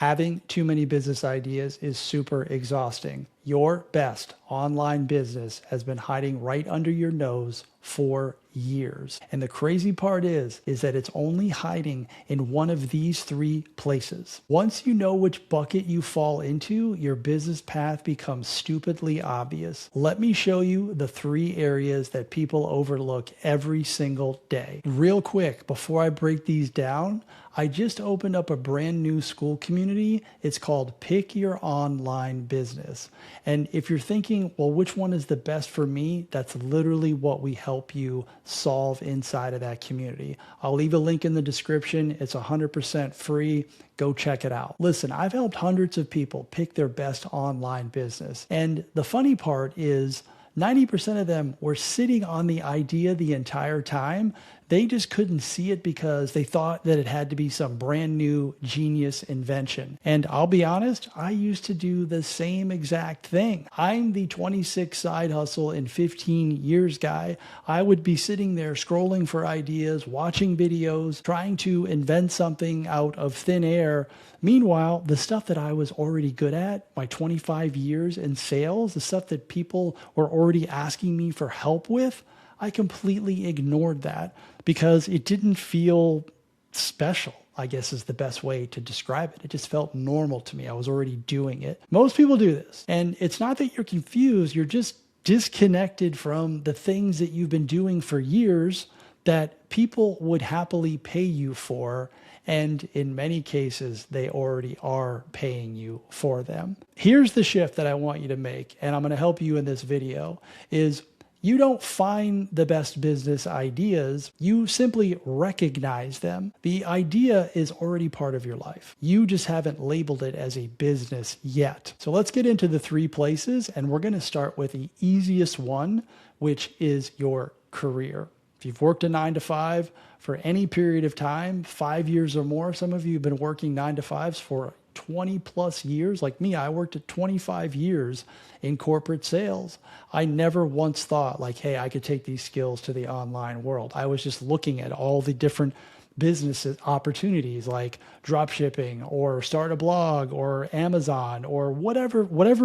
Having too many business ideas is super exhausting. Your best online business has been hiding right under your nose for years. And the crazy part is that it's only hiding in one of these three places. Once you know which bucket you fall into, your business path becomes stupidly obvious. Let me show you the three areas that people overlook every single day. Real quick, before I break these down, I just opened up a brand new Skool community. It's called Pick Your Online Business. And if you're thinking, well, which one is the best for me? That's literally what we help you solve inside of that community. I'll leave a link in the description. It's 100% free. Go check it out. Listen, I've helped hundreds of people pick their best online business. And the funny part is 90% of them were sitting on the idea the entire time. They just couldn't see it because they thought that it had to be some brand new genius invention. And I'll be honest, I used to do the same exact thing. I'm the 26 side hustle in 15 years guy. I would be sitting there scrolling for ideas, watching videos, trying to invent something out of thin air. Meanwhile, the stuff that I was already good at, my 25 years in sales, the stuff that people were already asking me for help with, I completely ignored that because it didn't feel special, I guess is the best way to describe it. It just felt normal to me. I was already doing it. Most people do this. And it's not that you're confused. You're just disconnected from the things that you've been doing for years that people would happily pay you for. And in many cases, they already are paying you for them. Here's the shift that I want you to make, and I'm going to help you in this video, is you don't find the best business ideas. You simply recognize them. The idea is already part of your life. You just haven't labeled it as a business yet. So let's get into the three places, and we're going to start with the easiest one, which is your career. If you've worked a 9-to-5 for any period of time, 5 years or more, some of you have been working 9-to-5s for 20 plus years. Like me, I worked at 25 years in corporate sales. I never once thought like, hey, I could take these skills to the online world. I was just looking at all the different business opportunities like drop shipping or start a blog or Amazon or whatever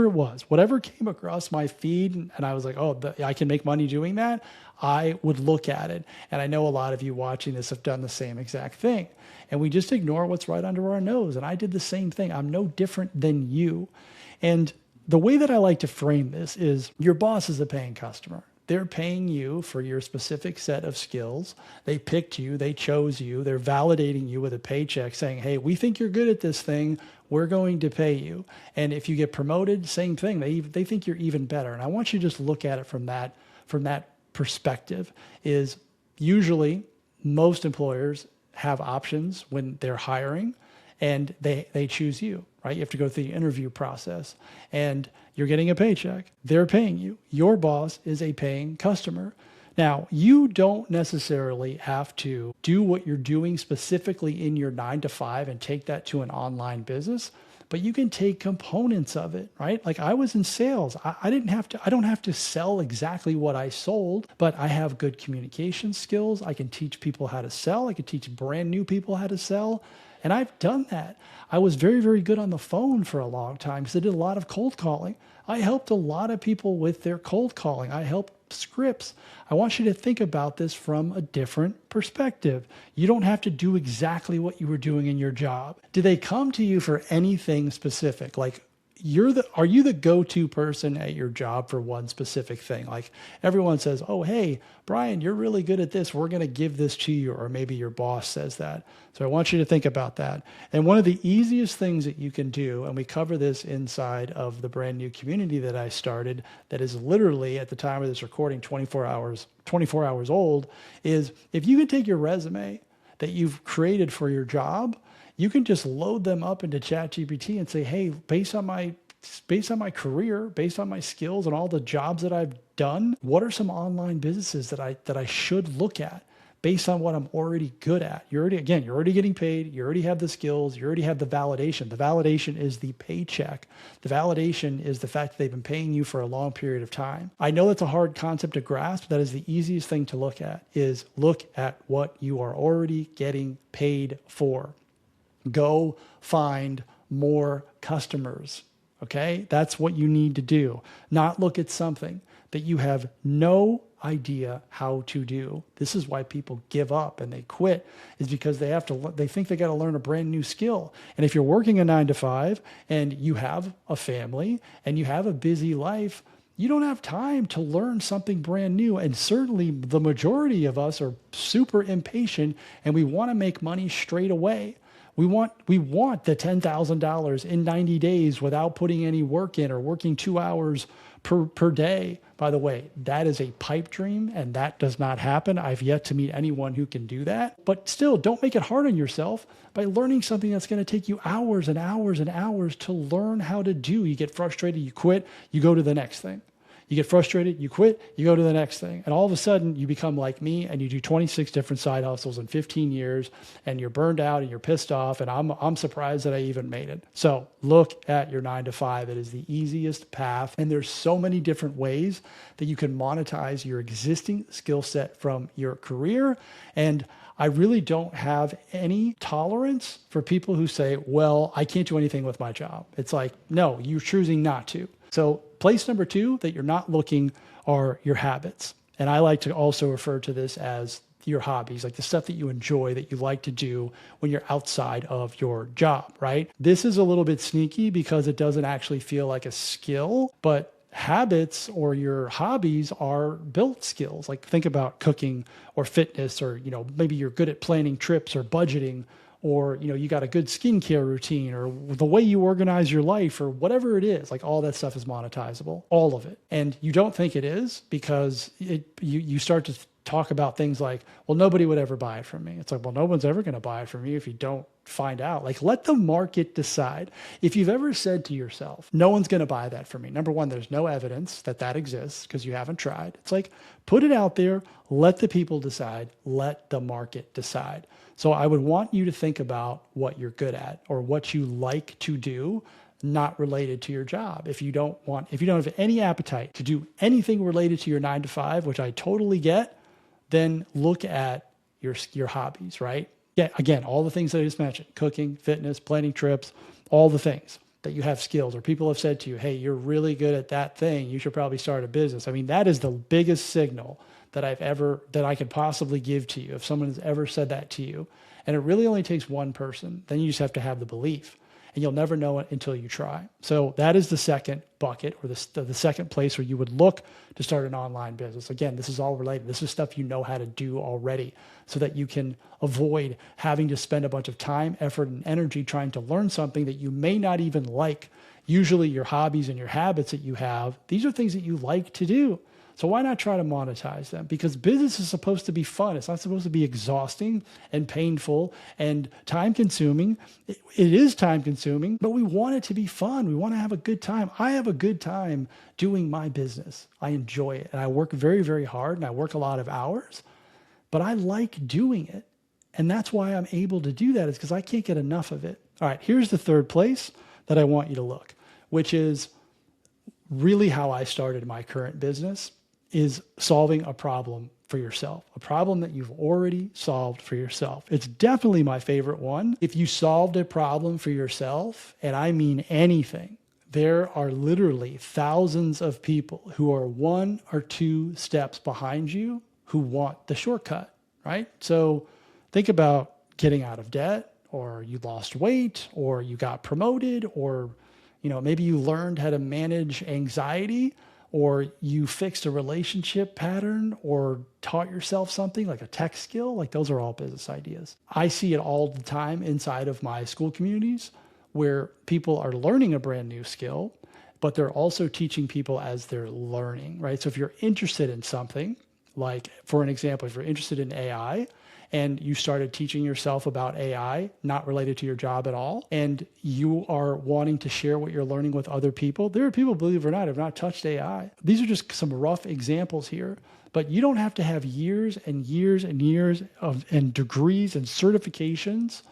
it was, whatever came across my feed. And I was like, oh, I can make money doing that. I would look at it. And I know a lot of you watching this have done the same exact thing. And we just ignore what's right under our nose. And I did the same thing. I'm no different than you. And the way that I like to frame this is your boss is a paying customer. They're paying you for your specific set of skills. They picked you, they chose you, they're validating you with a paycheck saying, hey, we think you're good at this thing, we're going to pay you. And if you get promoted, same thing, they think you're even better. And I want you to just look at it from that perspective. Is usually most employers have options when they're hiring and they choose you, right? You have to go through the interview process and you're getting a paycheck. They're paying you. Your boss is a paying customer. Now, you don't necessarily have to do what you're doing specifically in your 9-to-5 and take that to an online business, but you can take components of it, right? Like I was in sales. I don't have to sell exactly what I sold, but I have good communication skills. I can teach people how to sell. I can teach brand new people how to sell. And I've done that. I was very, very good on the phone for a long time because I did a lot of cold calling. I helped a lot of people with their cold calling. I helped scripts. I want you to think about this from a different perspective. You don't have to do exactly what you were doing in your job. Do they come to you for anything specific? Like, are you the go-to person at your job for one specific thing? Like everyone says, oh, hey, Brian, you're really good at this. We're going to give this to you. Or maybe your boss says that. So I want you to think about that. And one of the easiest things that you can do, and we cover this inside of the brand new community that I started, that is literally at the time of this recording, 24 hours old, is if you can take your resume that you've created for your job, you can just load them up into ChatGPT and say, hey, based on my career, based on my skills and all the jobs that I've done, what are some online businesses that I should look at based on what I'm already good at? You're already getting paid. You already have the skills. You already have the validation. The validation is the paycheck. The validation is the fact that they've been paying you for a long period of time. I know that's a hard concept to grasp. That is the easiest thing to look at, is look at what you are already getting paid for. Go find more customers. Okay? That's what you need to do. Not look at something that you have no idea how to do. This is why people give up and they quit, is because they think they got to learn a brand new skill. And if you're working a 9 to 5 and you have a family and you have a busy life, you don't have time to learn something brand new. And certainly the majority of us are super impatient and we want to make money straight away. We want the $10,000 in 90 days without putting any work in or working 2 hours per day. By the way, that is a pipe dream and that does not happen. I've yet to meet anyone who can do that. But still, don't make it hard on yourself by learning something that's going to take you hours and hours and hours to learn how to do. You get frustrated, you quit, you go to the next thing. You get frustrated, you quit, you go to the next thing. And all of a sudden you become like me and you do 26 different side hustles in 15 years and you're burned out and you're pissed off. And I'm surprised that I even made it. So look at your 9 to 5. It is the easiest path. And there's so many different ways that you can monetize your existing skill set from your career. And I really don't have any tolerance for people who say, well, I can't do anything with my job. It's like, no, you're choosing not to. So place number 2 that you're not looking are your habits. And I like to also refer to this as your hobbies, like the stuff that you enjoy, that you like to do when you're outside of your job, right? This is a little bit sneaky because it doesn't actually feel like a skill, but habits or your hobbies are built skills. Like think about cooking or fitness, or, maybe you're good at planning trips or budgeting, or, you got a good skincare routine, or the way you organize your life, or whatever it is. Like all that stuff is monetizable, all of it. And you don't think it is because you start to talk about things like, well, nobody would ever buy it from me. It's like, well, no one's ever going to buy it from you if you don't find out. Like, let the market decide. If you've ever said to yourself, no one's going to buy that from me. Number one, there's no evidence that exists because you haven't tried. It's like, put it out there, let the people decide, let the market decide. So I would want you to think about what you're good at or what you like to do, not related to your job. If you don't have any appetite to do anything related to your 9 to 5, which I totally get, then look at your hobbies, right? Yeah, again, all the things that I just mentioned, cooking, fitness, planning trips, all the things that you have skills, or people have said to you, hey, you're really good at that thing, you should probably start a business. I mean, that is the biggest signal that I could possibly give to you if someone has ever said that to you. And it really only takes one person. Then you just have to have the belief, and you'll never know it until you try. So that is the second bucket, or the second place where you would look to start an online business. Again, this is all related. This is stuff you know how to do already, so that you can avoid having to spend a bunch of time, effort, and energy trying to learn something that you may not even like. Usually your hobbies and your habits that you have, these are things that you like to do. So why not try to monetize them? Because business is supposed to be fun. It's not supposed to be exhausting and painful and time consuming. It is time consuming, but we want it to be fun. We want to have a good time. I have a good time doing my business. I enjoy it. And I work very, very hard, and I work a lot of hours, but I like doing it. And that's why I'm able to do that, is because I can't get enough of it. All right, here's the third place that I want you to look, which is really how I started my current business, is solving a problem for yourself, a problem that you've already solved for yourself. It's definitely my favorite one. If you solved a problem for yourself, and I mean anything, there are literally thousands of people who are 1 or 2 steps behind you who want the shortcut, right? So think about getting out of debt, or you lost weight, or you got promoted, or maybe you learned how to manage anxiety, or you fixed a relationship pattern, or taught yourself something like a tech skill. Like, those are all business ideas. I see it all the time inside of my Skool communities, where people are learning a brand new skill, but they're also teaching people as they're learning, right? So if you're interested in something, like for an example, if you're interested in AI, and you started teaching yourself about AI, not related to your job at all, and you are wanting to share what you're learning with other people. There are people, believe it or not, have not touched AI. These are just some rough examples here, but you don't have to have years and years and years and degrees and certifications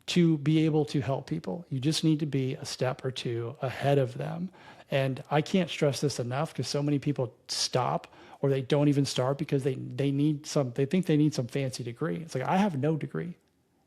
to be able to help people. You just need to be a step or 2 ahead of them. And I can't stress this enough, because so many people stop, or they don't even start because they think they need some fancy degree. It's like, I have no degree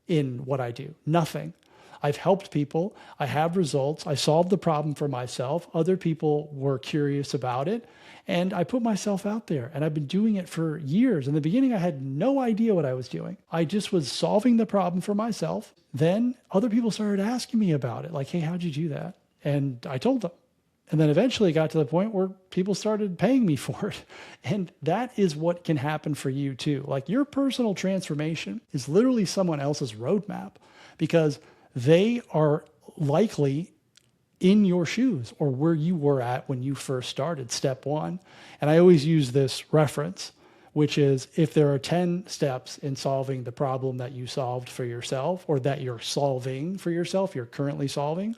in what I do, nothing. I've helped people. I have results. I solved the problem for myself. Other people were curious about it. And I put myself out there, and I've been doing it for years. In the beginning, I had no idea what I was doing. I just was solving the problem for myself. Then other people started asking me about it, like, hey, how'd you do that? And I told them. And then eventually it got to the point where people started paying me for it. And that is what can happen for you too. Like, your personal transformation is literally someone else's roadmap, because they are likely in your shoes or where you were at when you first started, step one. And I always use this reference, which is, if there are 10 steps in solving the problem that you solved for yourself, or that you're solving for yourself, you're currently solving,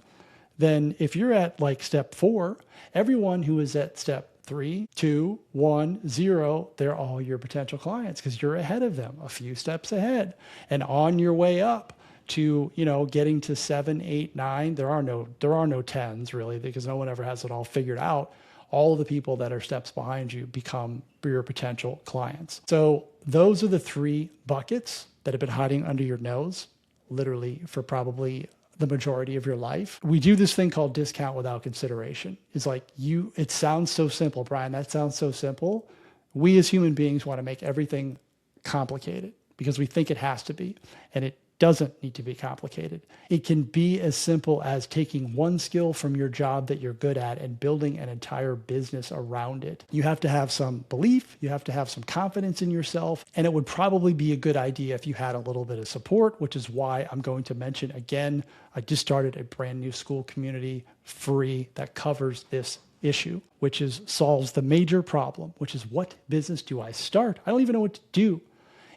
then if you're at like step 4, everyone who is at step 3, 2, 1, 0, they're all your potential clients, because you're ahead of them, a few steps ahead. And on your way up to, getting to 7, 8, 9, there are no 10s really, because no one ever has it all figured out. All of the people that are steps behind you become your potential clients. So those are the 3 buckets that have been hiding under your nose, literally for probably the majority of your life. We do this thing called discount without consideration. It's like, it sounds so simple, Brian. That sounds so simple. We as human beings want to make everything complicated because we think it has to be, and it doesn't need to be complicated. It can be as simple as taking one skill from your job that you're good at and building an entire business around it. You have to have some belief, you have to have some confidence in yourself, and it would probably be a good idea if you had a little bit of support, which is why I'm going to mention again, I just started a brand new Skool community, free, that covers this issue, which solves the major problem, which is, what business do I start? I don't even know what to do.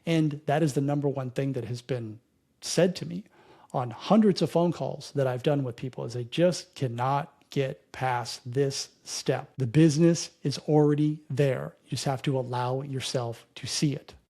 And that is the number one thing that has been said to me on hundreds of phone calls that I've done with people, is they just cannot get past this step. The business is already there. You just have to allow yourself to see it.